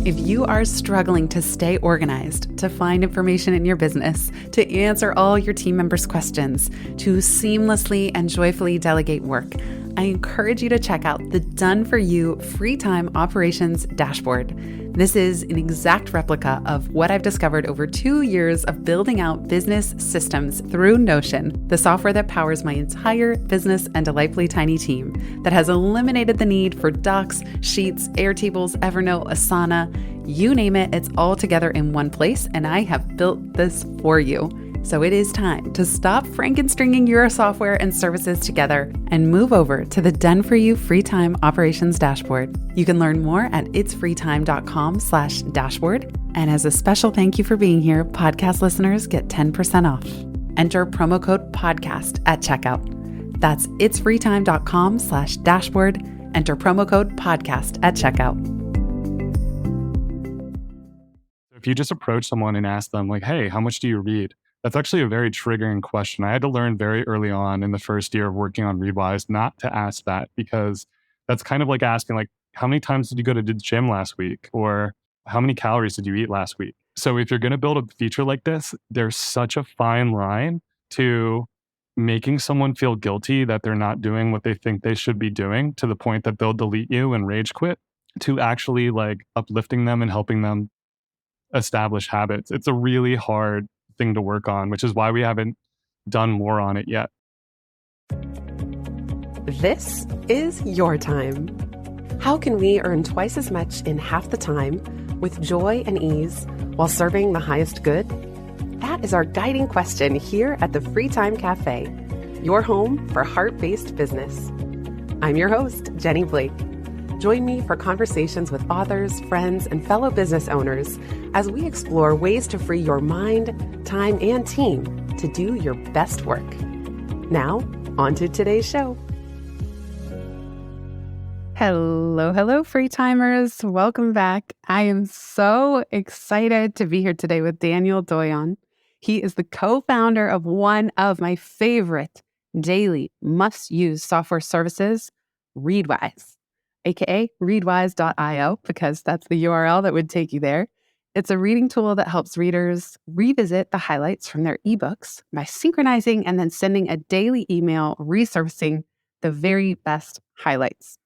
If you are struggling to stay organized, to find information in your business, to answer all your team members' questions, to seamlessly and joyfully delegate work, I encourage you to check out the Done For You Free Time Operations Dashboard. This is an exact replica of what I've discovered over 2 years of building out business systems through Notion, the software that powers my entire business and delightfully tiny team, that has eliminated the need for docs, sheets, Airtables, Evernote, Asana, you name it, it's all together in one place, and I have built this for you. So it is time to stop Frankenstringing your software and services together and move over to the Done For You Free Time Operations Dashboard. You can learn more at itsfreetime.com/dashboard. And as a special thank you for being here, podcast listeners get 10% off. Enter promo code podcast at checkout. That's itsfreetime.com/dashboard. Enter promo code podcast at checkout. If you just approach someone and ask them like, hey, how much do you read? That's actually a very triggering question. I had to learn very early on in the first year of working on Readwise not to ask that, because that's kind of like asking like, how many times did you go to the gym last week? Or how many calories did you eat last week? So if you're going to build a feature like this, there's such a fine line to making someone feel guilty that they're not doing what they think they should be doing to the point that they'll delete you and rage quit, to actually like uplifting them and helping them establish habits. It's a really hard thing to work on, which is why we haven't done more on it yet. This is your time. How can we earn twice as much in half the time with joy and ease while serving the highest good? That is our guiding question here at the Free Time Cafe, your home for heart-based business. I'm your host, Jenny Blake. Join me for conversations with authors, friends, and fellow business owners as we explore ways to free your mind, time, and team to do your best work. Now, on to today's show. Hello, free timers. Welcome back. I am so excited to be here today with Daniel Doyon. He is the co-founder of one of my favorite daily must-use software services, Readwise, aka readwise.io, because that's the URL that would take you there. It's a reading tool that helps readers revisit the highlights from their ebooks by synchronizing and then sending a daily email resurfacing the very best highlights.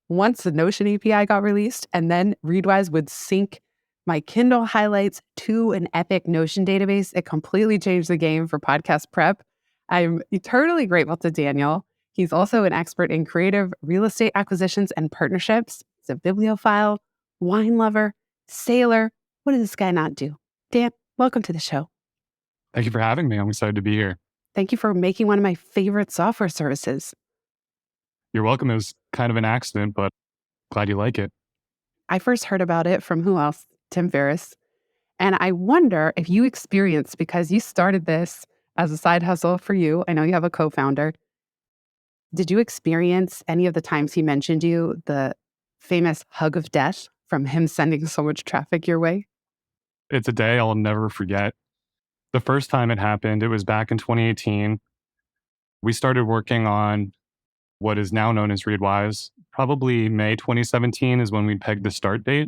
Once the Notion API got released, and then Readwise would sync my Kindle highlights to an epic Notion database, it completely changed the game for podcast prep. I'm eternally grateful to Daniel. He's also an expert in creative real estate acquisitions and partnerships. He's a bibliophile, wine lover, sailor. What does this guy not do? Dan, welcome to the show. Thank you for having me. I'm excited to be here. Thank you for making one of my favorite software services. You're welcome. It was kind of an accident, but glad you like it. I first heard about it from who else? Tim Ferriss. And I wonder if you experienced, because you started this as a side hustle for you. I know you have a co-founder. Did you experience any of the times he mentioned you, the famous hug of death from him sending so much traffic your way? It's a day I'll never forget. The first time it happened, it was back in 2018. We started working on what is now known as Readwise. Probably May 2017 is when we pegged the start date.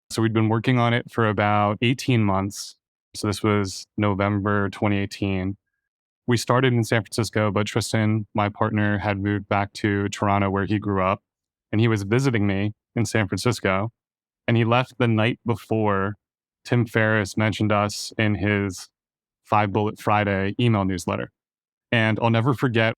So we'd been working on it for about 18 months. So this was November 2018. We started in San Francisco, but Tristan, my partner, had moved back to Toronto where he grew up. And he was visiting me in San Francisco. And he left the night before Tim Ferriss mentioned us in his 5 Bullet Friday email newsletter. And I'll never forget,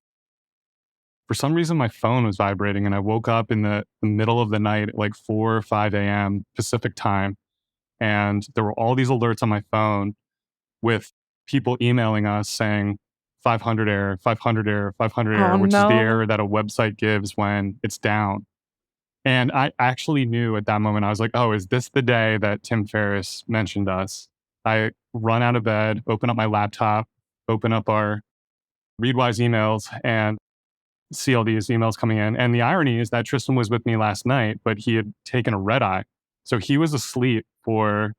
for some reason, my phone was vibrating and I woke up in the middle of the night at like 4 or 5 a.m. Pacific time. And there were all these alerts on my phone with people emailing us saying 500 error, 500 error, 500 error, which is the error that a website gives when it's down. And I actually knew at that moment, I was like, oh, is this the day that Tim Ferriss mentioned us? I run out of bed, open up my laptop, open up our Readwise emails, and see all these emails coming in. And the irony is that Tristan was with me last night, but he had taken a red eye. So he was asleep for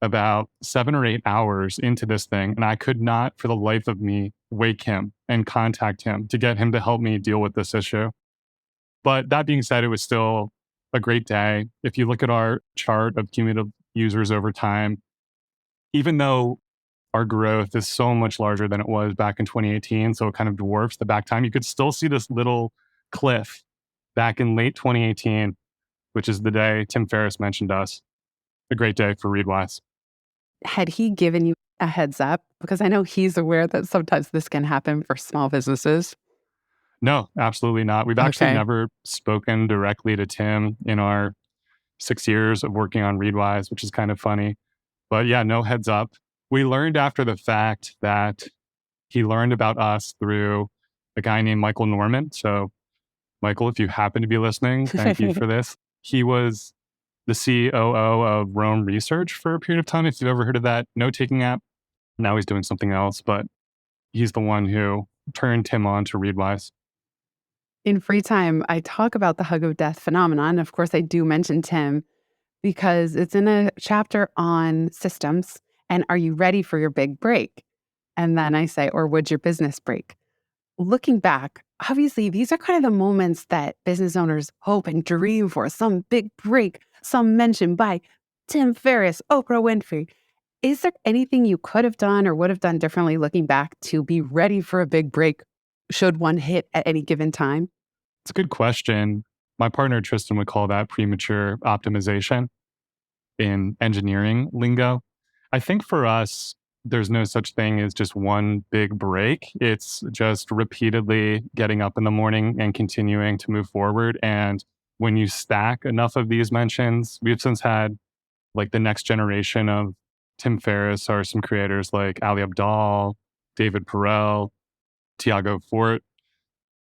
about 7 or 8 hours into this thing. And I could not, for the life of me, wake him and contact him to get him to help me deal with this issue. But that being said, it was still a great day. If you look at our chart of cumulative users over time, even though our growth is so much larger than it was back in 2018, so it kind of dwarfs the back time, you could still see this little cliff back in late 2018, which is the day Tim Ferriss mentioned us. A great day for Readwise. Had he given you a heads up? Because I know he's aware that sometimes this can happen for small businesses. No, absolutely not. We've actually Okay. never spoken directly to Tim in our 6 years of working on Readwise, which is kind of funny. But yeah, no heads up. We learned after the fact that he learned about us through a guy named Michael Norman. So, Michael, if you happen to be listening, thank you for this. He was the COO of Rome Research for a period of time. If you've ever heard of that note taking app, now he's doing something else, but he's the one who turned Tim on to Readwise. In free time, I talk about the hug of death phenomenon. Of course, I do mention Tim because it's in a chapter on systems and are you ready for your big break? And then I say, or would your business break? Looking back, obviously, these are kind of the moments that business owners hope and dream for some big break, some mention by Tim Ferriss, Oprah Winfrey. Is there anything you could have done or would have done differently looking back to be ready for a big break should one hit at any given time? It's a good question. My partner Tristan would call that premature optimization in engineering lingo. I think for us, there's no such thing as just one big break. It's just repeatedly getting up in the morning and continuing to move forward. And when you stack enough of these mentions, we've since had like the next generation of Tim Ferriss are some creators like Ali Abdaal, David Perel, Tiago Fort,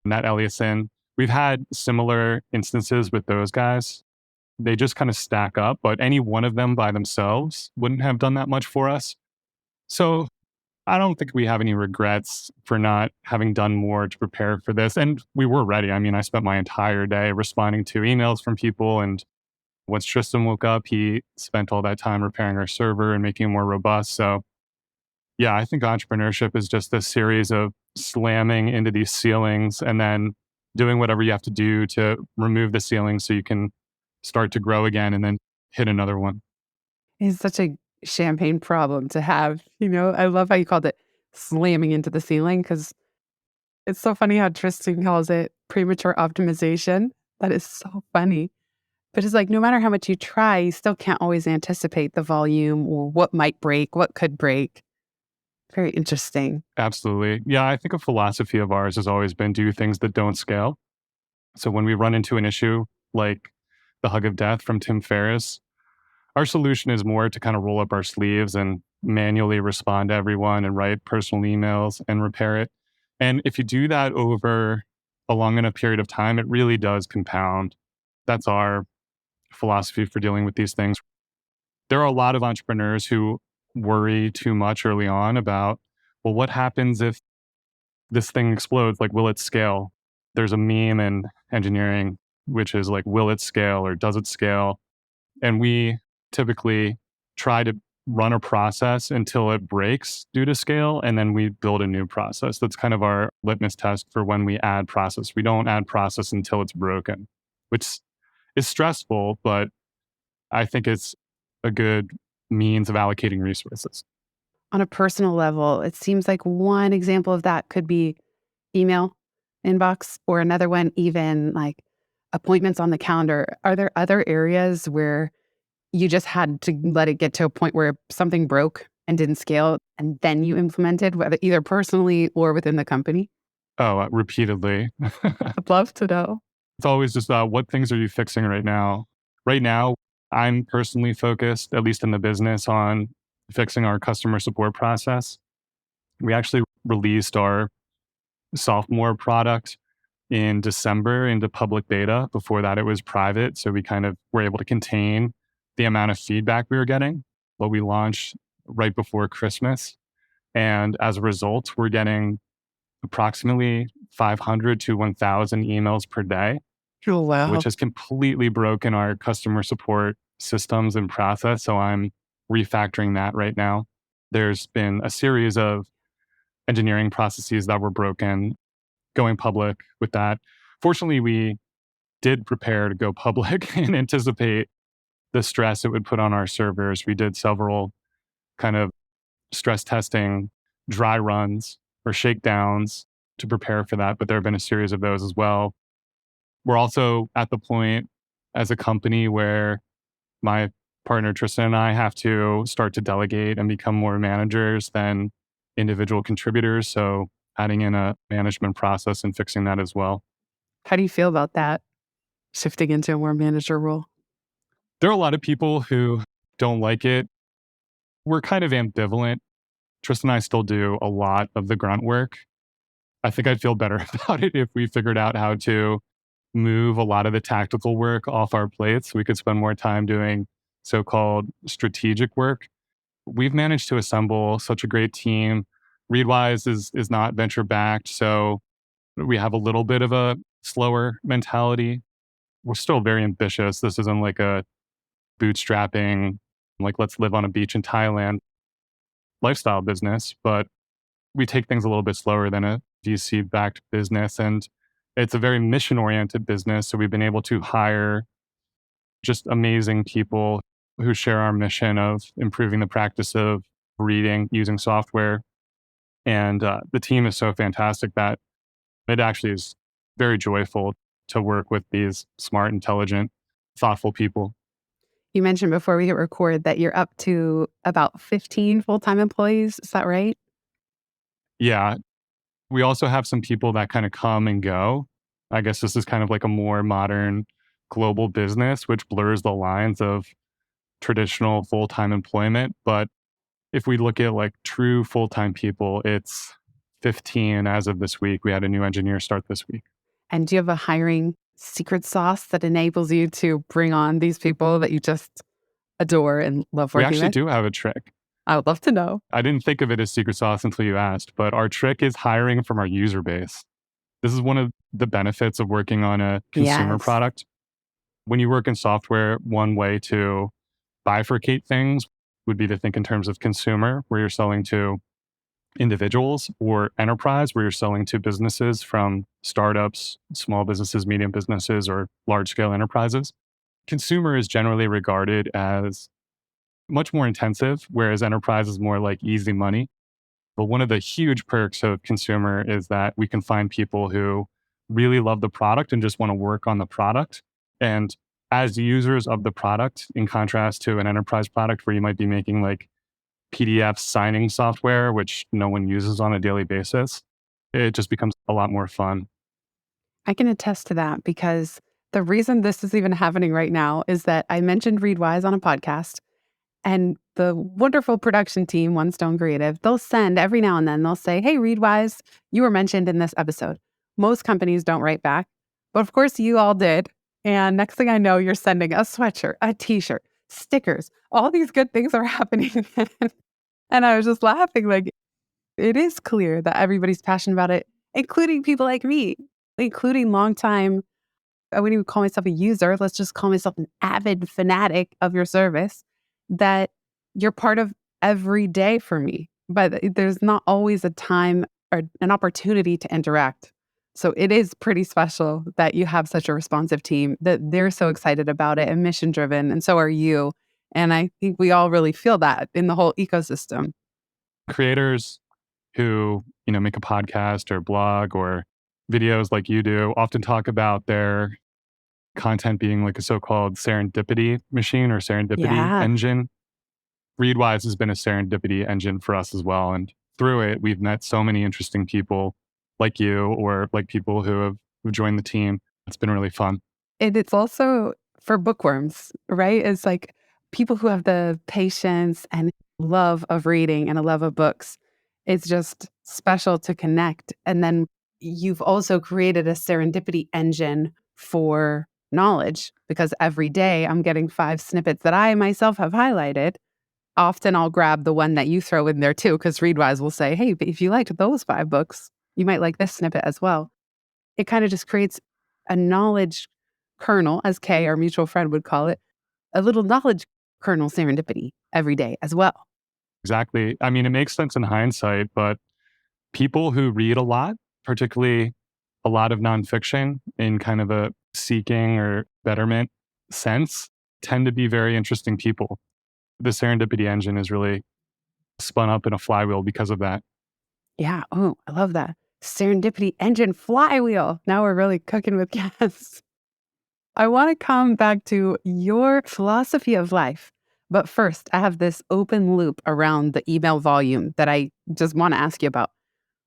Matt Ellison. We've had similar instances with those guys. They just kind of stack up, but any one of them by themselves wouldn't have done that much for us. So I don't think we have any regrets for not having done more to prepare for this. And we were ready. I mean, I spent my entire day responding to emails from people. And once Tristan woke up, he spent all that time repairing our server and making it more robust. So yeah, I think entrepreneurship is just a series of slamming into these ceilings and then doing whatever you have to do to remove the ceiling so you can start to grow again and then hit another one. It's such a champagne problem to have. I love how you called it slamming into the ceiling because it's so funny how Tristan calls it premature optimization. That is so funny. But it's like no matter how much you try, you still can't always anticipate the volume or what might break, what could break. Very interesting. Absolutely. Yeah, I think a philosophy of ours has always been do things that don't scale. So when we run into an issue like the hug of death from Tim Ferriss, our solution is more to kind of roll up our sleeves and manually respond to everyone and write personal emails and repair it. And if you do that over a long enough period of time, it really does compound. That's our philosophy for dealing with these things. There are a lot of entrepreneurs who worry too much early on about, well, what happens if this thing explodes? Like, will it scale? There's a meme in engineering, which is like, will it scale or does it scale? And we typically try to run a process until it breaks due to scale. And then we build a new process. That's kind of our litmus test for when we add process. We don't add process until it's broken, which is stressful, but I think it's a good means of allocating resources. On a personal level, it seems like one example of that could be email inbox, or another one, even like appointments on the calendar. Are there other areas where you just had to let it get to a point where something broke and didn't scale, and then you implemented, whether either personally or within the company? Oh, repeatedly. I'd love to know. It's always just what things are you fixing right now? Right now, I'm personally focused, at least in the business, on fixing our customer support process. We actually released our sophomore product in December into public beta. Before that, it was private. So we kind of were able to contain the amount of feedback we were getting. But we launched right before Christmas. And as a result, we're getting approximately 500 to 1,000 emails per day, Oh, which wow. has completely broken our customer support systems and process. So I'm refactoring that right now. There's been a series of engineering processes that were broken, going public with that. Fortunately, we did prepare to go public and anticipate the stress it would put on our servers. We did several kind of stress testing, dry runs or shakedowns to prepare for that, but there have been a series of those as well. We're also at the point as a company where my partner Tristan and I have to start to delegate and become more managers than individual contributors. So adding in a management process and fixing that as well. How do you feel about that, shifting into a more manager role? There are a lot of people who don't like it. We're kind of ambivalent. Tristan and I still do a lot of the grunt work. I think I'd feel better about it if we figured out how to move a lot of the tactical work off our plates. We could spend more time doing so-called strategic work. We've managed to assemble such a great team. Readwise is not venture backed, so we have a little bit of a slower mentality. We're still very ambitious. This isn't like a bootstrapping, like let's live on a beach in Thailand lifestyle business, but we take things a little bit slower than a VC backed business. And it's a very mission oriented business. So we've been able to hire just amazing people who share our mission of improving the practice of reading using software. And the team is so fantastic that it actually is very joyful to work with these smart, intelligent, thoughtful people. You mentioned before we hit record that you're up to about 15 full-time employees. Is that right? Yeah. We also have some people that kind of come and go. I guess this is kind of like a more modern global business, which blurs the lines of traditional full-time employment. But if we look at like true full-time people, it's 15 as of this week. We had a new engineer start this week. And do you have a hiring secret sauce that enables you to bring on these people that you just adore and love We working actually with? do have a trick. I would love to know. I didn't think of it as secret sauce until you asked, but our trick is hiring from our user base. This is one of the benefits of working on a consumer Yes. product. When you work in software, one way to bifurcate things would be to think in terms of consumer, where you're selling to individuals, or enterprise, where you're selling to businesses from startups, small businesses, medium businesses, or large scale enterprises. Consumer is generally regarded as much more intensive, whereas enterprise is more like easy money. But one of the huge perks of consumer is that we can find people who really love the product and just want to work on the product. And as users of the product, in contrast to an enterprise product where you might be making like PDF signing software, which no one uses on a daily basis, it just becomes a lot more fun. I can attest to that because the reason this is even happening right now is that I mentioned Readwise on a podcast. And the wonderful production team, One Stone Creative, they'll send every now and then, they'll say, hey, Readwise, you were mentioned in this episode. Most companies don't write back, but of course you all did. And next thing I know, you're sending a sweatshirt, a t-shirt, stickers, all these good things are happening. And I was just laughing, like, it is clear that everybody's passionate about it, including people like me, including longtime, I wouldn't even call myself a user. Let's just call myself an avid fanatic of your service, that you're part of every day for me. But there's not always a time or an opportunity to interact. So it is pretty special that you have such a responsive team, that they're so excited about it and mission driven. And so are you. And I think we all really feel that in the whole ecosystem. Creators who, make a podcast or blog or videos like you do often talk about their content being like a so-called serendipity machine or serendipity Yeah. engine. Readwise has been a serendipity engine for us as well. And through it, we've met so many interesting people like you or like people who've joined the team. It's been really fun. And it's also for bookworms, right? It's like people who have the patience and love of reading and a love of books. It's just special to connect. And then you've also created a serendipity engine for knowledge, because every day I'm getting 5 snippets that I myself have highlighted. Often I'll grab the one that you throw in there too, because Readwise will say, hey, but if you liked those 5 books, you might like this snippet as well. It kind of just creates a knowledge kernel, as Kay, our mutual friend, would call it, a little knowledge kernel serendipity every day as well. Exactly. I mean, it makes sense in hindsight, but people who read a lot, particularly a lot of nonfiction in kind of a seeking or betterment sense tend to be very interesting people. The serendipity engine is really spun up in a flywheel because of that. Yeah. Oh, I love that. Serendipity engine flywheel. Now we're really cooking with gas. I want to come back to your philosophy of life. But first, I have this open loop around the email volume that I just want to ask you about.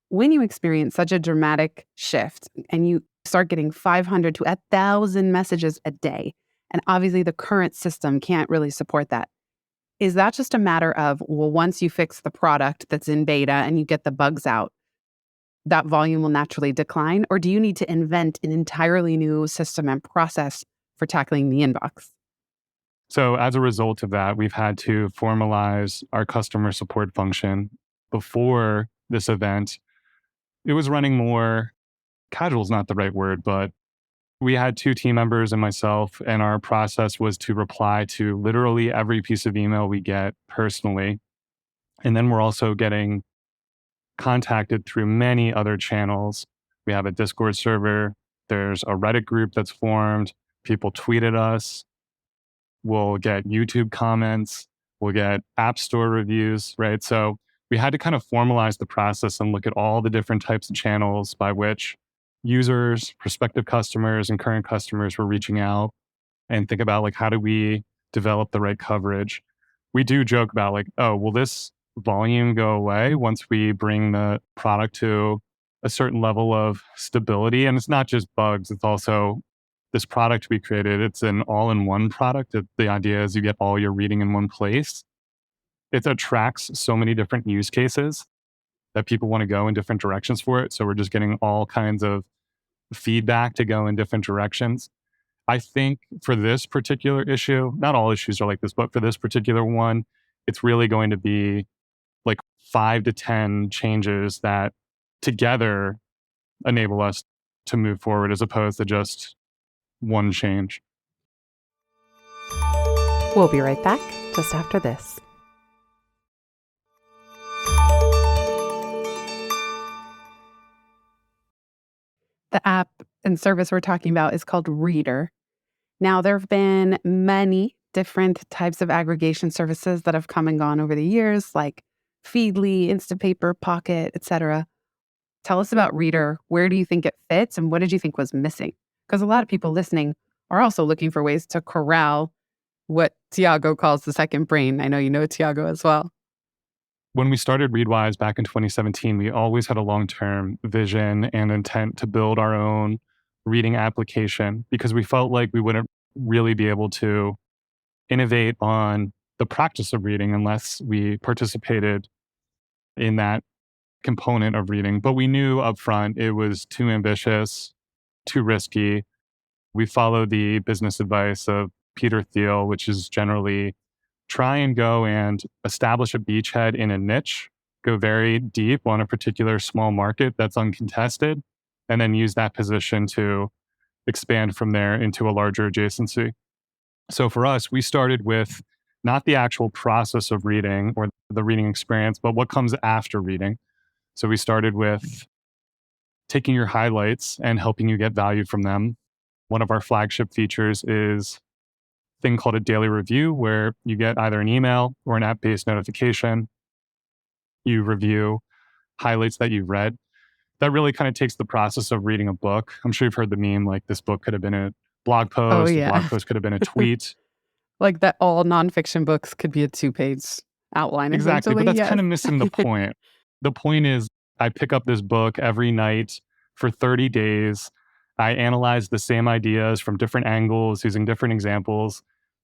When you experience such a dramatic shift and you start getting 500 to 1,000 messages a day, and obviously the current system can't really support that, is that just a matter of, well, once you fix the product that's in beta and you get the bugs out, that volume will naturally decline? Or do you need to invent an entirely new system and process for tackling the inbox? So, as a result of that, we've had to formalize our customer support function. Before this event, it was running more casual is not the right word, but we had two team members and myself, and our process was to reply to literally every piece of email we get personally. And then we're also getting contacted through many other channels. We have a Discord server, there's a Reddit group that's formed, people tweet at us, we'll get YouTube comments, we'll get App Store reviews, right? So we had to kind of formalize the process and look at all the different types of channels by which users, prospective customers, and current customers were reaching out and think about like, how do we develop the right coverage? We do joke about like, oh, will this volume go away once we bring the product to a certain level of stability? And it's not just bugs, it's also this product we created. It's an all-in-one product. The idea is you get all your reading in one place. It attracts so many different use cases that people want to go in different directions for it. So we're just getting all kinds of feedback to go in different directions. I think for this particular issue, not all issues are like this, but for this particular one, it's really going to be like 5 to 10 changes that together enable us to move forward as opposed to just one change. We'll be right back just after this. The app and service we're talking about is called Reader. Now, there have been many different types of aggregation services that have come and gone over the years, like Feedly, Instapaper, Pocket, etc. Tell us about Reader. Where do you think it fits, and what did you think was missing? Because a lot of people listening are also looking for ways to corral what Tiago calls the second brain. I know you know Tiago as well. When we started Readwise back in 2017, we always had a long-term vision and intent to build our own reading application because we felt like we wouldn't really be able to innovate on the practice of reading unless we participated in that component of reading. But we knew upfront it was too ambitious, too risky. We followed the business advice of Peter Thiel, which is generally try and go and establish a beachhead in a niche, go very deep on a particular small market that's uncontested, and then use that position to expand from there into a larger adjacency. So for us, we started with not the actual process of reading or the reading experience, but what comes after reading. So we started with taking your highlights and helping you get value from them. One of our flagship features is a thing called a daily review, where you get either an email or an app-based notification. You review highlights that you've read. That really kind of takes the process of reading a book. I'm sure you've heard the meme, like this book could have been a Oh, blog yeah. post could have been a tweet. Like that all nonfiction books could be a 2-page outline, Exactly, but essentially. that's Yes. kind of missing the point. The point is, I pick up this book every night for 30 days. I analyze the same ideas from different angles using different examples.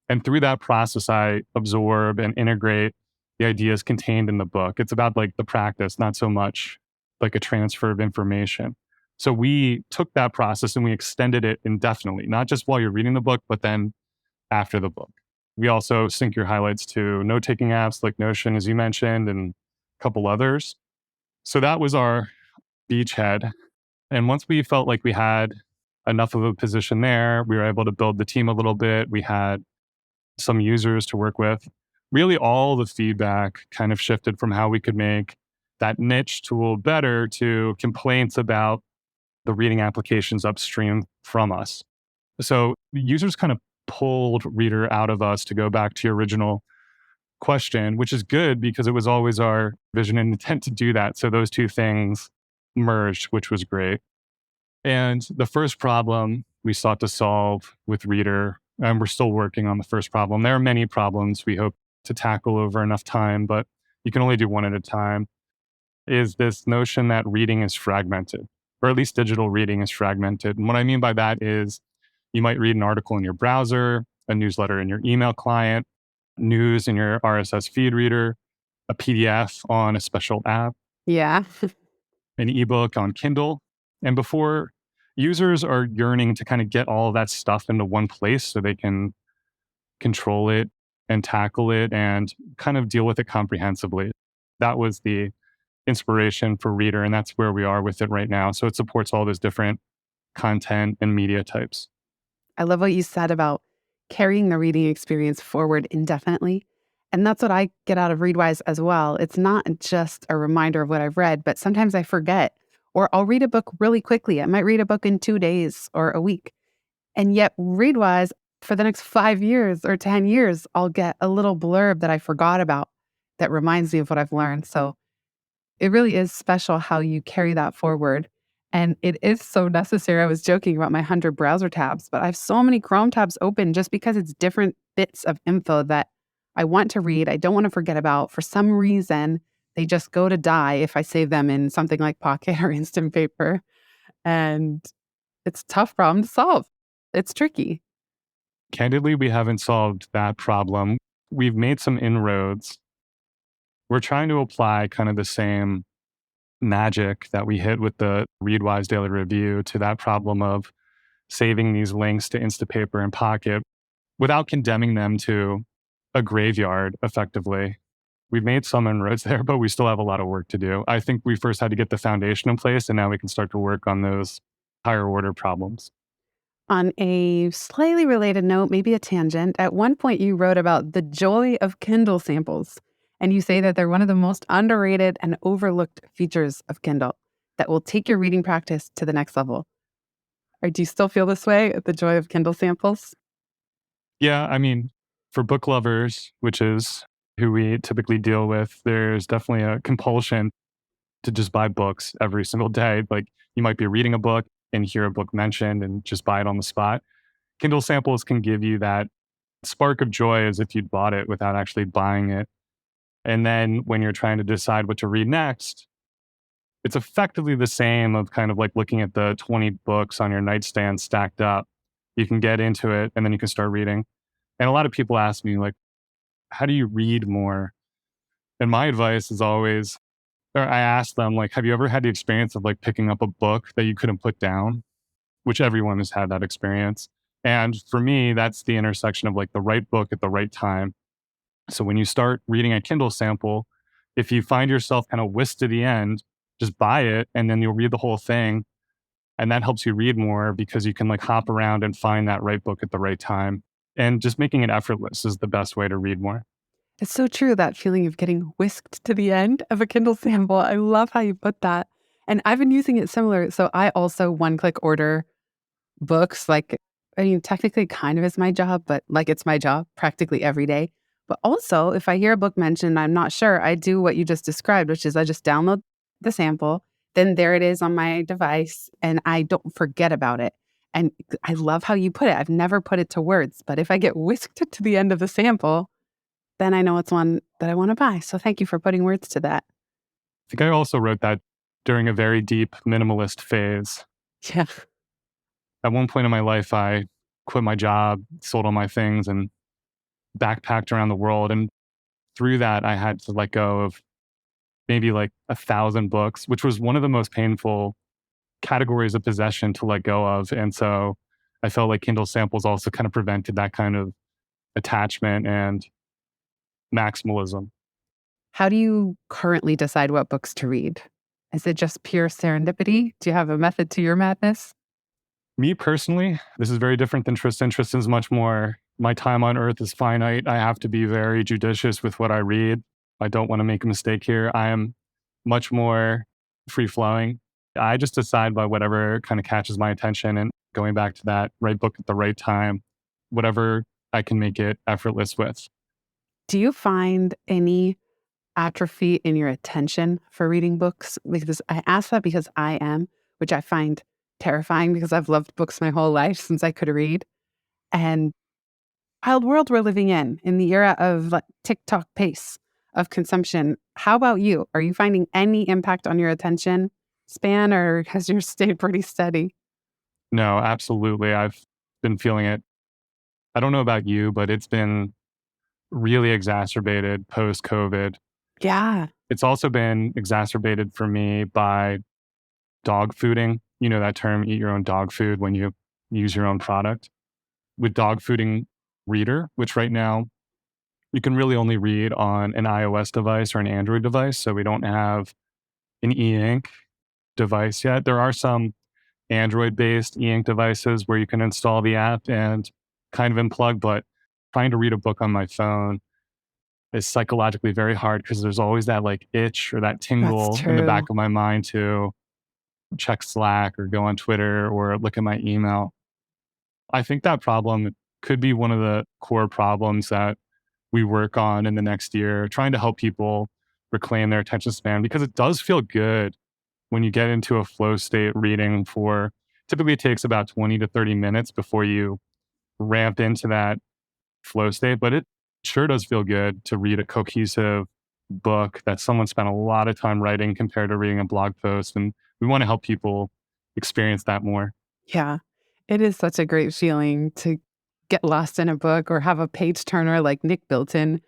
And through that process, I absorb and integrate the ideas contained in the book. It's about like the practice, not so much like a transfer of information. So we took that process and we extended it indefinitely, not just while you're reading the book, but then after the book. We also sync your highlights to note-taking apps like Notion, as you mentioned, and a couple others. So that was our beachhead. And once we felt like we had enough of a position there, we were able to build the team a little bit. We had some users to work with. Really, all the feedback kind of shifted from how we could make that niche tool better to complaints about the reading applications upstream from us. So users kind of pulled reader out of us, to go back to your original question, which is good because it was always our vision and intent to do that. So those two things merged, which was great. And the first problem we sought to solve with Reader, and we're still working on the first problem. There are many problems we hope to tackle over enough time, but you can only do one at a time, is this notion that reading is fragmented, or at least digital reading is fragmented. And what I mean by that is you might read an article in your browser, a newsletter in your email client, news in your RSS feed reader, a PDF on a special app, Yeah. an ebook on Kindle. And before, users are yearning to kind of get all of that stuff into one place so they can control it and tackle it and kind of deal with it comprehensively. That was the inspiration for Reader, and that's where we are with it right now. So it supports all those different content and media types. I love what you said about carrying the reading experience forward indefinitely. And that's what I get out of Readwise as well. It's not just a reminder of what I've read, but sometimes I forget, or I'll read a book really quickly. I might read a book in 2 days or a week. And yet, Readwise, for the next 5 years or 10 years, I'll get a little blurb that I forgot about that reminds me of what I've learned. So it really is special how you carry that forward. And it is so necessary. I was joking about my 100 browser tabs, but I have so many Chrome tabs open just because it's different bits of info that I want to read, I don't want to forget about. For some reason, they just go to die if I save them in something like Pocket or Instant Paper. And it's a tough problem to solve. It's tricky. Candidly, we haven't solved that problem. We've made some inroads. We're trying to apply kind of the same magic that we hit with the Readwise Daily Review to that problem of saving these links to Instapaper and Pocket without condemning them to a graveyard effectively. We've made some inroads there, but we still have a lot of work to do. I think we first had to get the foundation in place, and now we can start to work on those higher order problems. On a slightly related note, maybe a tangent, at one point you wrote about the joy of Kindle samples. And you say that they're one of the most underrated and overlooked features of Kindle that will take your reading practice to the next level. Or do you still feel this way at the joy of Kindle samples? Yeah, I mean, for book lovers, which is who we typically deal with, there's definitely a compulsion to just buy books every single day. Like you might be reading a book and hear a book mentioned and just buy it on the spot. Kindle samples can give you that spark of joy as if you'd bought it without actually buying it. And then when you're trying to decide what to read next, it's effectively the same of kind of like looking at the 20 books on your nightstand stacked up. You can get into it and then you can start reading. And a lot of people ask me, like, how do you read more? And my advice is always, or I ask them, like, have you ever had the experience of like picking up a book that you couldn't put down? Which everyone has had that experience. And for me, that's the intersection of like the right book at the right time. So when you start reading a Kindle sample, if you find yourself kind of whisked to the end, just buy it and then you'll read the whole thing. And that helps you read more because you can like hop around and find that right book at the right time. And just making it effortless is the best way to read more. It's so true, that feeling of getting whisked to the end of a Kindle sample. I love how you put that. And I've been using it similar. So I also one-click order books. Like, I mean, technically kind of is my job, but like it's my job practically every day. But also, if I hear a book mentioned, I'm not sure, I do what you just described, which is I just download the sample, then there it is on my device, and I don't forget about it. And I love how you put it. I've never put it to words, but if I get whisked to the end of the sample, then I know it's one that I want to buy. So thank you for putting words to that. I think I also wrote that during a very deep minimalist phase. Yeah. At one point in my life, I quit my job, sold all my things, and backpacked around the world. And through that, I had to let go of maybe like 1,000 books, which was one of the most painful categories of possession to let go of. And so I felt like Kindle samples also kind of prevented that kind of attachment and maximalism. How do you currently decide what books to read? Is it just pure serendipity? Do you have a method to your madness? Me personally, this is very different than Tristan. Tristan's much more, my time on earth is finite. I have to be very judicious with what I read. I don't want to make a mistake here. I am much more free flowing. I just decide by whatever kind of catches my attention. And going back to that right book at the right time, whatever I can make it effortless with. Do you find any atrophy in your attention for reading books? Because I ask that because I am, which I find terrifying because I've loved books my whole life since I could read. And wild world we're living in the era of like TikTok pace of consumption. How about you? Are you finding any impact on your attention span, or has yours stayed pretty steady? No, absolutely. I've been feeling it. I don't know about you, but it's been really exacerbated post COVID. Yeah, It's also been exacerbated for me by dog fooding. You know that term, eat your own dog food when you use your own product. With dog fooding Reader, which right now you can really only read on an iOS device or an Android device. So we don't have an e-ink device yet. There are some Android based e-ink devices where you can install the app and kind of unplug, but trying to read a book on my phone is psychologically very hard because there's always that like itch or that that's tingle in the true. back of my mind to check Slack or go on Twitter or look at my email. I think that problem could be one of the core problems that we work on in the next year, trying to help people reclaim their attention span because it does feel good when you get into a flow state reading for typically it takes about 20 to 30 minutes before you ramp into that flow state, but it sure does feel good to read a cohesive book that someone spent a lot of time writing compared to reading a blog post. And we want to help people experience that more. Yeah, it is such a great feeling to get lost in a book or have a page turner like Nick Bilton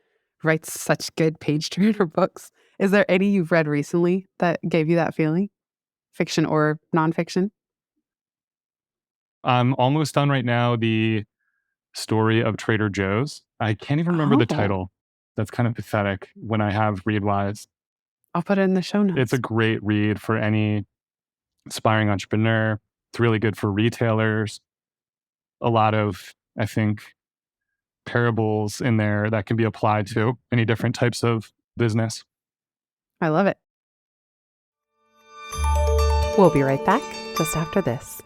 writes such good page turner books. Is there any you've read recently that gave you that feeling? Fiction or nonfiction? I'm almost done right now. The story of Trader Joe's. I can't even remember the Oh, title. That's kind of pathetic when I have Readwise. I'll put it in the show It's a notes. great read for any aspiring entrepreneur. It's really good for retailers. A lot of, I think, parables in there that can be applied to any different types of business. I love it. We'll be right back just after this.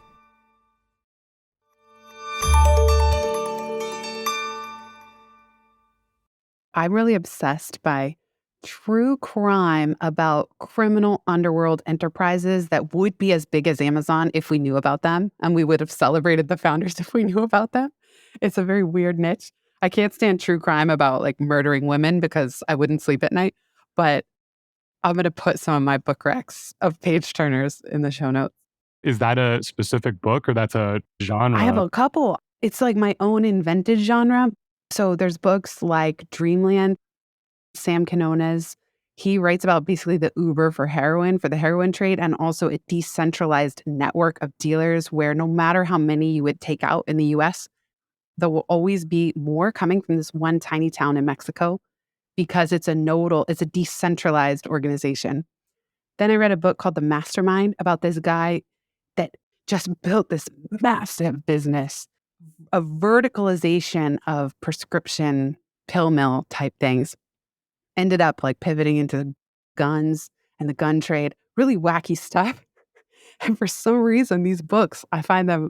I'm really obsessed by true crime about criminal underworld enterprises that would be as big as Amazon if we knew about them, and we would have celebrated the founders if we knew about them. It's a very weird niche. I can't stand true crime about like murdering women because I wouldn't sleep at night, but I'm going to put some of my book recs of page turners in the show notes. Is that a specific book or that's a I have genre? a couple. It's like my own invented genre. So there's books like Dreamland, Sam Quinones. He writes about basically the Uber for heroin, for the heroin trade, and also a decentralized network of dealers where no matter how many you would take out in the US, there will always be more coming from this one tiny town in Mexico because it's a decentralized organization. Then I read a book called The Mastermind about this guy that just built this massive business, a verticalization of prescription pill mill type things. Ended up like pivoting into guns and the gun trade, really wacky stuff. And for some reason, these books, I find them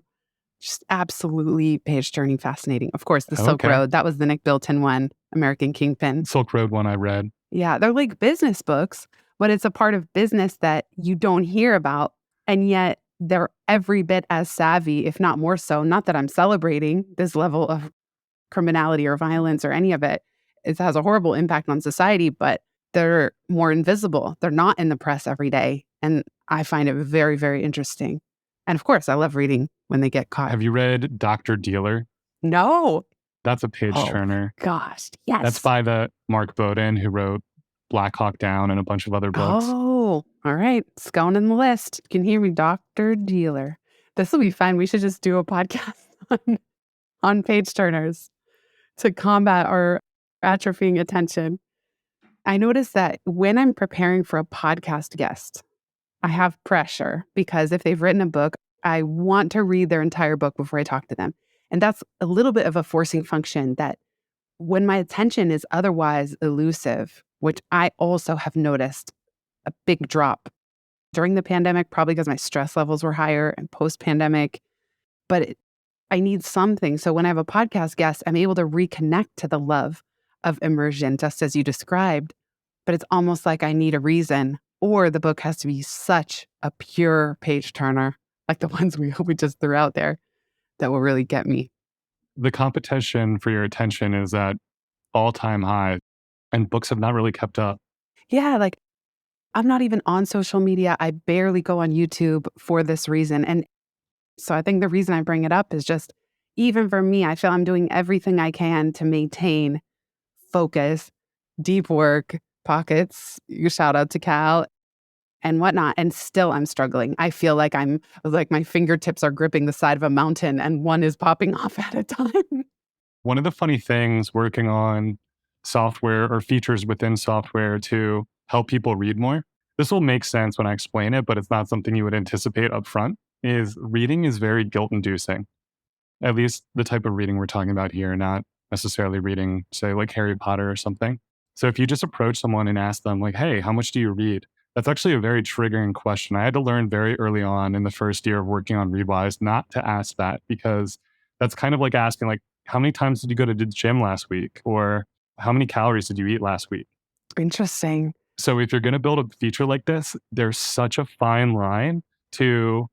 just absolutely page turning fascinating. Of course, The Silk Okay. Road, that was the Nick Bilton one, American Kingpin. Silk Road one I read. Yeah, they're like business books, but it's a part of business that you don't hear about. And yet they're every bit as savvy, if not more so. Not that I'm celebrating this level of criminality or violence or any of it. It has a horrible impact on society, but they're more invisible. They're not in the press every day. And I find it very, very interesting. And of course, I love reading when they get caught. Have you read Dr. Dealer? No. That's a page Oh my turner. gosh. That's Yes. by the Mark Bowden who wrote Black Hawk Down and a bunch of other books. Oh, all right. It's going in the list. You can hear me, Dr. Dealer. This will be fun. We should just do a podcast on page turners to combat our atrophying attention. I notice that when I'm preparing for a podcast guest, I have pressure because if they've written a book, I want to read their entire book before I talk to them. And that's a little bit of a forcing function that when my attention is otherwise elusive, which I also have noticed a big drop during the pandemic, probably because my stress levels were higher and post pandemic, but I need something. So when I have a podcast guest, I'm able to reconnect to the love of immersion, just as you described. But it's almost like I need a reason, or the book has to be such a pure page turner, like the ones we just threw out there, that will really get me. The competition for your attention is at all-time high, and books have not really kept up. Yeah, like I'm not even on social media. I barely go on YouTube for this reason. And so I think the reason I bring it up is just, even for me, I feel I'm doing everything I can to maintain focus, deep work, pockets, you shout out to Cal and whatnot. And still I'm struggling. I feel like I'm like my fingertips are gripping the side of a mountain and one is popping off at a time. One of the funny things working on software or features within software to help people read more, this will make sense when I explain it, but it's not something you would anticipate up front, is reading is very guilt-inducing. At least the type of reading we're talking about here, not necessarily reading, say, like Harry Potter or something. So if you just approach someone and ask them, like, hey, how much do you read? That's actually a very triggering question. I had to learn very early on in the first year of working on Readwise not to ask that, because that's kind of like asking, like, how many times did you go to the gym last week? Or how many calories did you eat last week? Interesting. So if you're going to build a feature like this, there's such a fine line to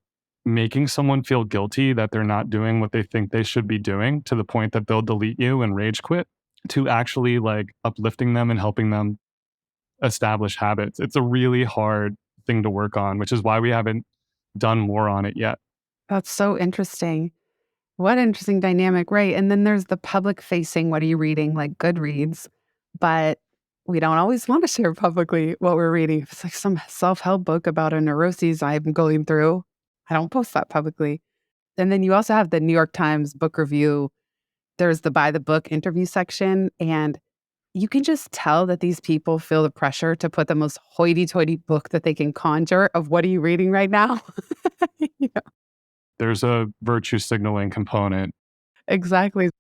making someone feel guilty that they're not doing what they think they should be doing to the point that they'll delete you and rage quit, to actually like uplifting them and helping them establish habits. It's a really hard thing to work on, which is why we haven't done more on it yet. That's so interesting. What interesting dynamic, right? And then there's the public facing, what are you reading, like Goodreads, but we don't always want to share publicly what we're reading. If it's like some self-help book about a neuroses I'm going through, I don't post that publicly. And then you also have the New York Times book review. There's the by the book interview section, and you can just tell that these people feel the pressure to put the most hoity-toity book that they can conjure of what are you reading right now? Yeah, There's a virtue signaling component. exactly.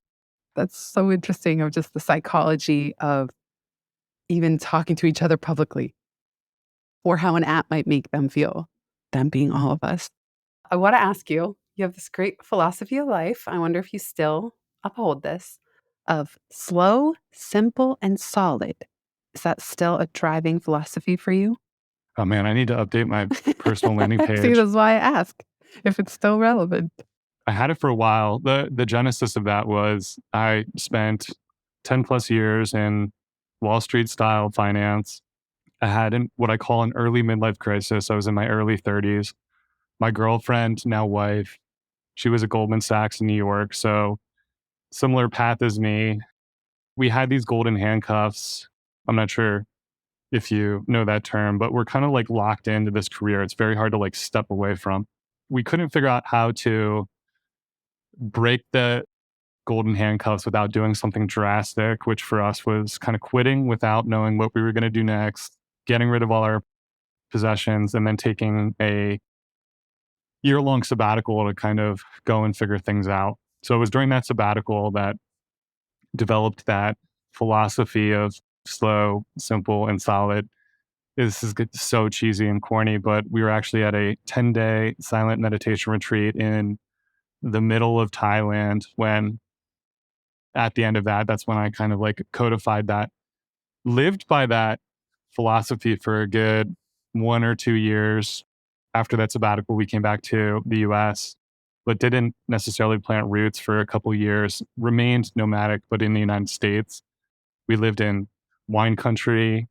That's so interesting of just the psychology of even talking to each other publicly or how an app might make them feel, them being all of us. I want to ask you, you have this great philosophy of life. I wonder if you still uphold this of slow, simple, and solid. Is that still a driving philosophy for you? Oh man, I need to update my personal landing See, page. that's why I ask if it's still relevant. I had it for a while. The genesis of that was I spent 10 plus years in Wall Street style finance. I had what I call an early midlife crisis. I was in my early 30s. My girlfriend, now wife, she was at Goldman Sachs in New York. So similar path as me. We had these golden handcuffs. I'm not sure if you know that term, but we're kind of like locked into this career. It's very hard to like step away from. We couldn't figure out how to break the golden handcuffs without doing something drastic, which for us was kind of quitting without knowing what we were going to do next, getting rid of all our possessions, and then taking a year-long sabbatical to kind of go and figure things out. So it was during that sabbatical that developed that philosophy of slow, simple, and solid. This is so cheesy and corny, but we were actually at a 10-day silent meditation retreat in the middle of Thailand when at the end of that, that's when I kind of like codified that, lived by that philosophy for a good 1 or 2 years. After that sabbatical, we came back to the US, but didn't necessarily plant roots for a couple years, remained nomadic, but in the United States. We lived in wine country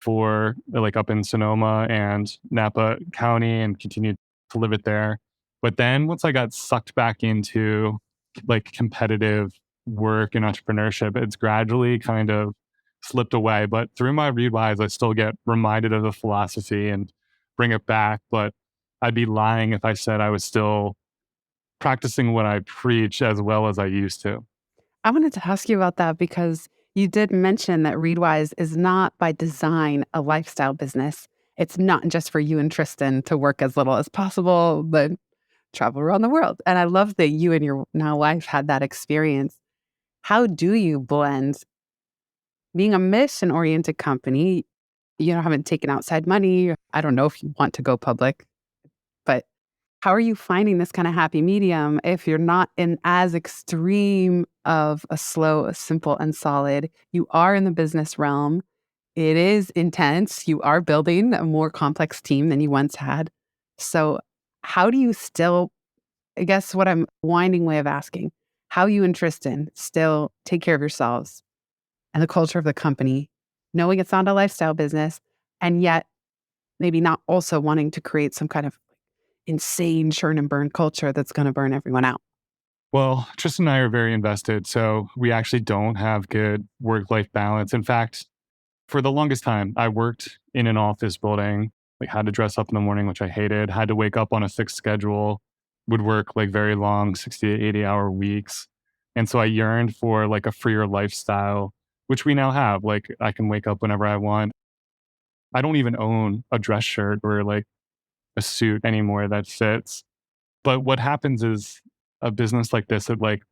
for like up in Sonoma and Napa County and continued to live it there. But then once I got sucked back into like competitive work and entrepreneurship, it's gradually kind of slipped away. But through my Readwise, I still get reminded of the philosophy and bring it back. But I'd be lying if I said I was still practicing what I preach as well as I used to. I wanted to ask you about that because you did mention that Readwise is not by design a lifestyle business. It's not just for you and Tristan to work as little as possible, but travel around the world. And I love that you and your now wife had that experience. How do you blend being a mission oriented company? You know, haven't taken outside money. I don't know if you want to go public, but how are you finding this kind of happy medium if you're not in as extreme of a slow, simple, and solid? You are in the business realm. It is intense. You are building a more complex team than you once had. So, how do you still, I guess what I'm winding way of asking, how you and Tristan still take care of yourselves and the culture of the company, knowing it's not a lifestyle business, and yet maybe not also wanting to create some kind of insane churn and burn culture that's going to burn everyone out? Well, Tristan and I are very invested, so we actually don't have good work-life balance. In fact, for the longest time, I worked in an office building, like had to dress up in the morning, which I hated, had to wake up on a fixed schedule, would work like very long 60 to 80-hour weeks. And so I yearned for like a freer lifestyle, which we now have. Like I can wake up whenever I want. I don't even own a dress shirt or like a suit anymore that fits. But what happens is a business like this, it like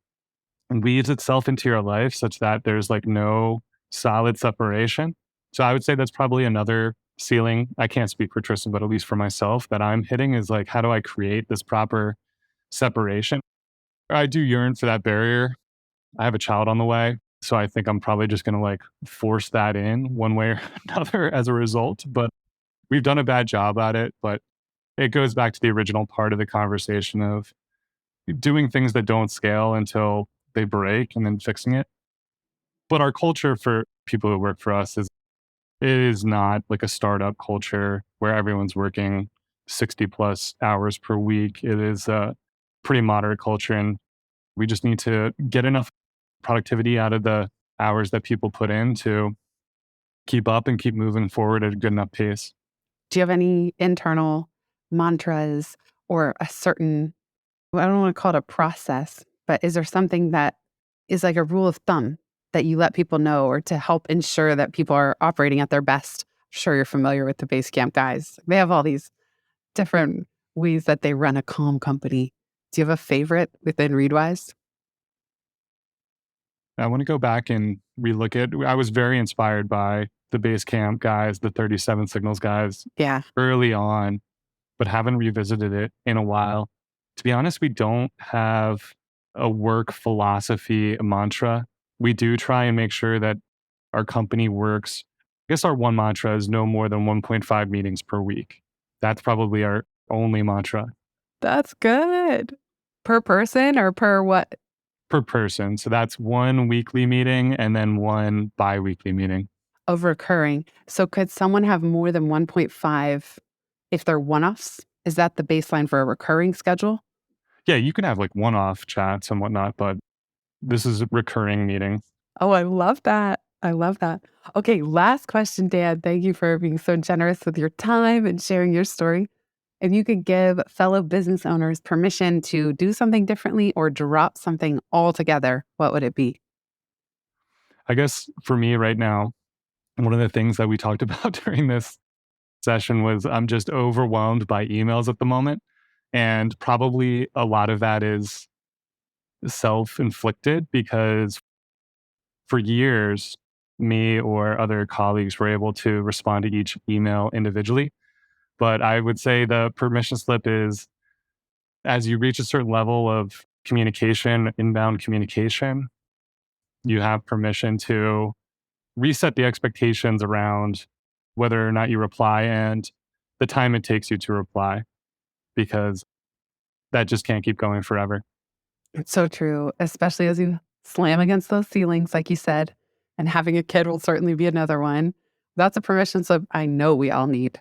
weaves itself into your life such that there's like no solid separation. So I would say that's probably another ceiling. I can't speak for Tristan, but at least for myself, that I'm hitting is like, how do I create this proper separation? I do yearn for that barrier. I have a child on the way. So I think I'm probably just going to like force that in one way or another as a result. But we've done a bad job at it. But it goes back to the original part of the conversation of doing things that don't scale until they break and then fixing it. But our culture for people who work for us is it is not like a startup culture where everyone's working 60 plus hours per week. It is a pretty moderate culture. And we just need to get enough productivity out of the hours that people put in to keep up and keep moving forward at a good enough pace. Do you have any internal mantras or a certain, well, I don't want to call it a process, but is there something that is like a rule of thumb that you let people know or to help ensure that people are operating at their best? I'm sure you're familiar with the Basecamp guys. They have all these different ways that they run a calm company. Do you have a favorite within Readwise? I want to go back and relook at, I was very inspired by the Basecamp guys, the 37 Signals guys Yeah. early on, but haven't revisited it in a while. To be honest, we don't have a work philosophy mantra. We do try and make sure that our company works. I guess our one mantra is no more than 1.5 meetings per week. That's probably our only mantra That's good. Per person or per what? per person. So that's one weekly meeting and then one bi weekly meeting. Of recurring. So could someone have more than 1.5 if they're one-offs? Is that the baseline for a recurring schedule? Yeah, you can have like one off chats and whatnot, but this is a recurring meeting. Oh, I love that. I love that. Okay, last question, Dan. Thank you for being so generous with your time and sharing your story. If you could give fellow business owners permission to do something differently or drop something altogether, what would it be? I guess for me right now, one of the things that we talked about during this session was I'm just overwhelmed by emails at the moment. And probably a lot of that is self inflicted because for years, me or other colleagues were able to respond to each email individually. But I would say the permission slip is as you reach a certain level of communication, inbound communication, you have permission to reset the expectations around whether or not you reply and the time it takes you to reply, because that just can't keep going forever. It's so true, especially as you slam against those ceilings, like you said, and having a kid will certainly be another one. That's a permission slip I know we all need.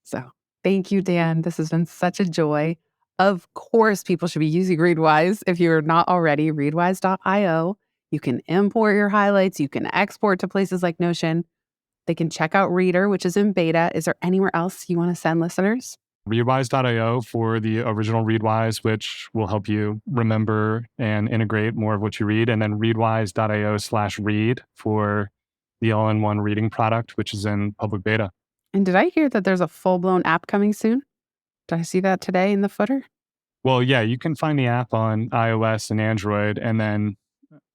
So thank you, Dan. This has been such a joy. Of course, people should be using Readwise. If you're not already, readwise.io. You can import your highlights. You can export to places like Notion. They can check out Reader, which is in beta. Is there anywhere else you want to send listeners? Readwise.io for the original Readwise, which will help you remember and integrate more of what you read. And then readwise.io/read for the all-in-one reading product, which is in public beta. And did I hear that there's a full-blown app coming soon? Did I see that today in the footer? Well, yeah, you can find the app on iOS and Android, and then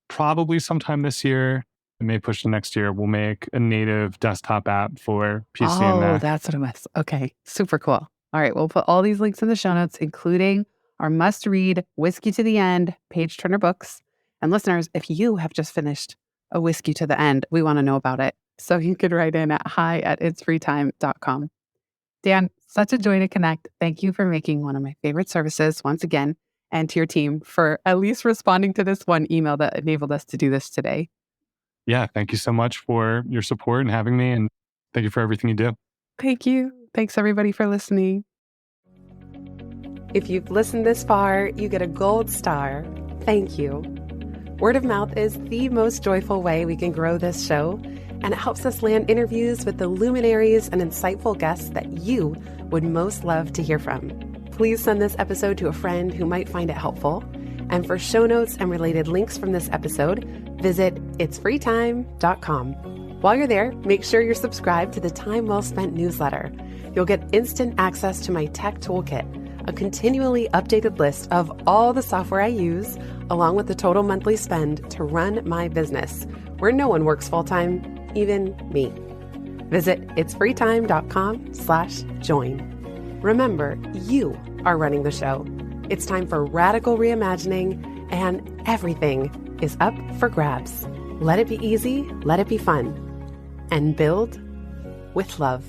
probably sometime this year, it may push to next year, we'll make a native desktop app for PC and Oh, Mac. that's what it was. Okay, super cool. All right, we'll put all these links in the show notes, including our must-read Whiskey to the End page turner books. And listeners, if you have just finished a Whiskey to the End, we want to know about it. So you could write in at hi@itsfreetime.com. Dan, such a joy to connect. Thank you for making one of my favorite services once again, and to your team for at least responding to this one email that enabled us to do this today. Yeah, thank you so much for your support and having me. And thank you for everything you do. Thank you. Thanks everybody for listening. If you've listened this far, you get a gold star. Thank you. Word of mouth is the most joyful way we can grow this show, and it helps us land interviews with the luminaries and insightful guests that you would most love to hear from. Please send this episode to a friend who might find it helpful. And for show notes and related links from this episode, visit itsfreetime.com. While you're there, make sure you're subscribed to the Time Well Spent newsletter. You'll get instant access to my tech toolkit, a continually updated list of all the software I use, along with the total monthly spend to run my business, where no one works full-time, even me. Visit itsfreetime.com/join. Remember, you are running the show. It's time for radical reimagining, and everything is up for grabs. Let it be easy, let it be fun, and build with love.